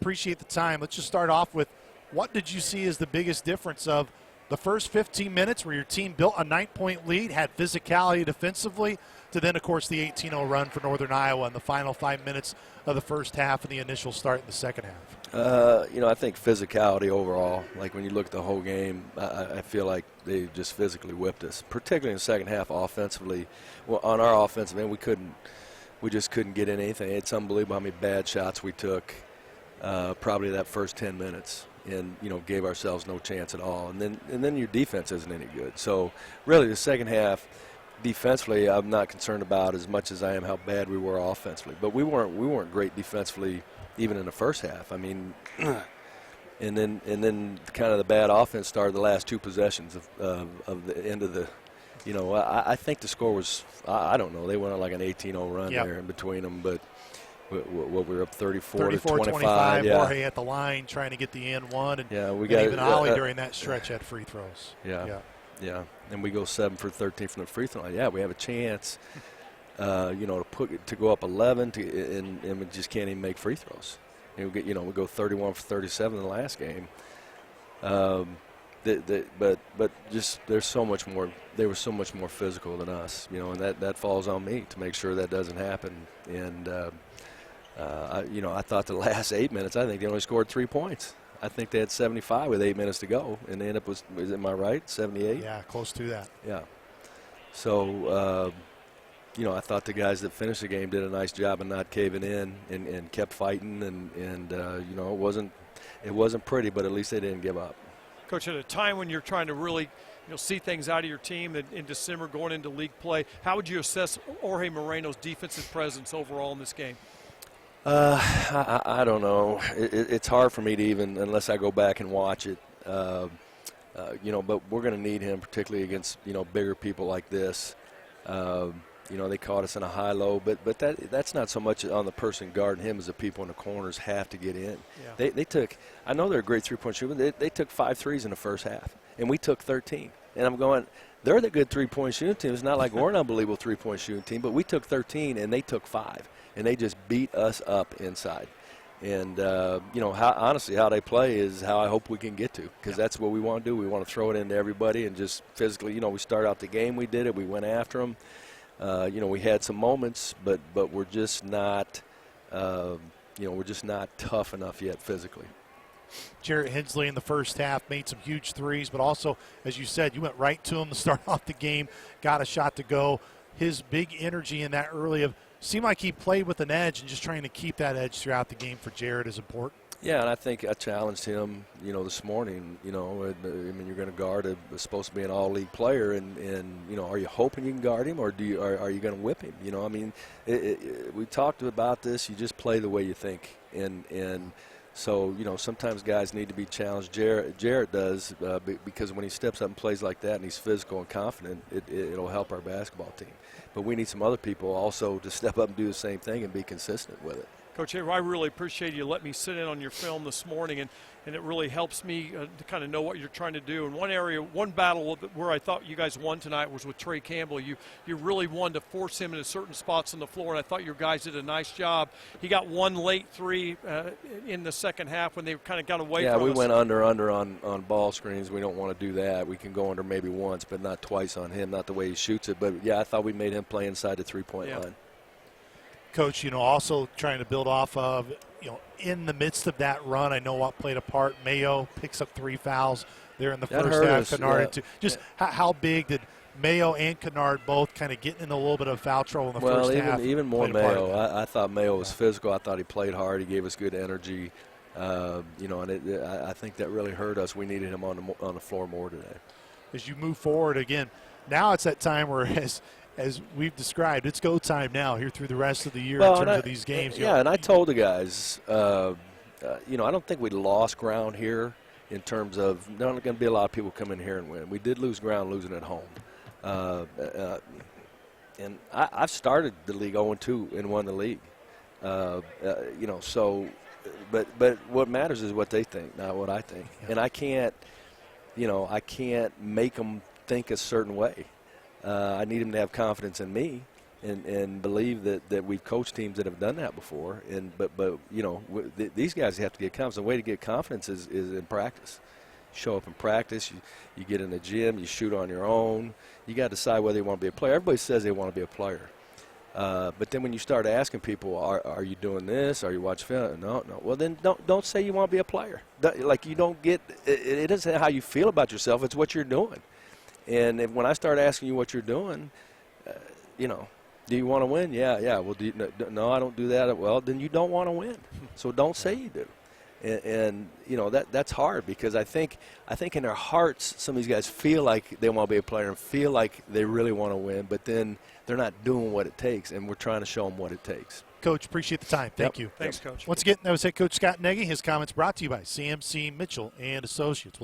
appreciate the time. Let's just start off with, what did you see as the biggest difference of the first 15 minutes where your team built a 9-point lead, had physicality defensively, to then, of course, the 18-0 run for Northern Iowa in the final 5 minutes of the first half and the initial start in the second half? I think physicality overall, like when you look at the whole game, I feel like they just physically whipped us, particularly in the second half offensively. Well, on our offensive end, we just couldn't get in anything. It's unbelievable how many bad shots we took probably that first 10 minutes. And, gave ourselves no chance at all. And then your defense isn't any good. So, really, the second half, defensively, I'm not concerned about as much as I am how bad we were offensively. But we weren't great defensively even in the first half. I mean, and then kind of the bad offense started the last two possessions of the end of the. I think the score was, I don't know, they went on like an 18-0 run there in between them, but. We were up 34 to 25. Yeah. Jorge at the line trying to get the end one. And we got even Ollie during that stretch had free throws. Yeah. And we go 7 for 13 from the free throw line. Yeah, we have a chance, to go up 11 and we just can't even make free throws. And we go 31 for 37 in the last game. But just there's so much more. They were so much more physical than us, and that falls on me to make sure that doesn't happen. And I thought the last 8 minutes, I think they only scored 3 points. I think they had 75 with 8 minutes to go, and they ended up was am I right, 78? Yeah, close to that. Yeah. So, I thought the guys that finished the game did a nice job of not caving in and kept fighting, and it wasn't pretty, but at least they didn't give up. Coach, at a time when you're trying to really see things out of your team in December going into league play, how would you assess Jorge Moreno's defensive presence overall in this game? I don't know. It's hard for me to even, unless I go back and watch it. But we're going to need him, particularly against bigger people like this. They caught us in a high-low, but that's not so much on the person guarding him as the people in the corners have to get in. Yeah. They took. I know they're a great three-point shooter. They took 5 threes in the first half, and we took 13. And I'm going, they're the good three-point shooting team. It's not like we're an unbelievable three-point shooting team, but we took 13 and they took 5. And they just beat us up inside. And, how they play is how I hope we can get to, because that's what we want to do. We want to throw it into everybody and just physically, we start out the game, we did it, we went after them. We had some moments, but we're just not, we're just not tough enough yet physically. Jarrett Hensley in the first half made some huge threes, but also, as you said, you went right to him to start off the game, got a shot to go. His big energy in that early seemed like he played with an edge, and just trying to keep that edge throughout the game for Jarrett is important. Yeah, and I think I challenged him, this morning, you're going to guard a supposed to be an all-league player, and are you hoping you can guard him, or are you going to whip him? We talked about this. You just play the way you think, and so, sometimes guys need to be challenged. Jarrett does, because when he steps up and plays like that and he's physical and confident, it'll help our basketball team. But we need some other people also to step up and do the same thing and be consistent with it. Coach, I really appreciate you letting me sit in on your film this morning, and it really helps me to kind of know what you're trying to do. And one battle where I thought you guys won tonight was with Trey Campbell. You really wanted to force him into certain spots on the floor, and I thought your guys did a nice job. He got one late three in the second half when they kind of got away from us. Yeah, we went under on ball screens. We don't want to do that. We can go under maybe once, but not twice on him, not the way he shoots it. But, yeah, I thought we made him play inside the three-point line. Coach, also trying to build off of, in the midst of that run, I know what played a part. Mayo picks up 3 fouls there in the first half. Kennard too. Just how big did Mayo and Kennard both kind of get in a little bit of foul trouble in the first half? Well, even more Mayo. I thought Mayo was physical. I thought he played hard. He gave us good energy. And I think that really hurt us. We needed him on the floor more today. As you move forward again, now it's that time where as we've described, it's go time now here through the rest of the year in terms of these games. Yeah, and I told the guys, I don't think we lost ground here in terms of there aren't going to be a lot of people come in here and win. We did lose ground losing at home. And I've started the league 0-2 and won the league. So, but what matters is what they think, not what I think. Yeah. And I can't make them think a certain way. I need them to have confidence in me, and believe that we've coached teams that have done that before. But you know, these guys have to get confidence. The way to get confidence is in practice. Show up in practice. You get in the gym. You shoot on your own. You got to decide whether you want to be a player. Everybody says they want to be a player. But then when you start asking people, are you doing this? Are you watching film? No. Well, then don't say you want to be a player. Like, you don't get it isn't how you feel about yourself. It's what you're doing. And when I start asking you what you're doing, you know, do you want to win? Yeah. Well, no, I don't do that. Well, then you don't want to win. So don't say you do. And you know, that's hard, because I think in their hearts some of these guys feel like they want to be a player and feel like they really want to win, but then they're not doing what it takes, and we're trying to show them what it takes. Coach, appreciate the time. Thank you. Thanks, Coach. Once again, that was head coach Scott Nagy. His comments brought to you by CMC Mitchell and Associates.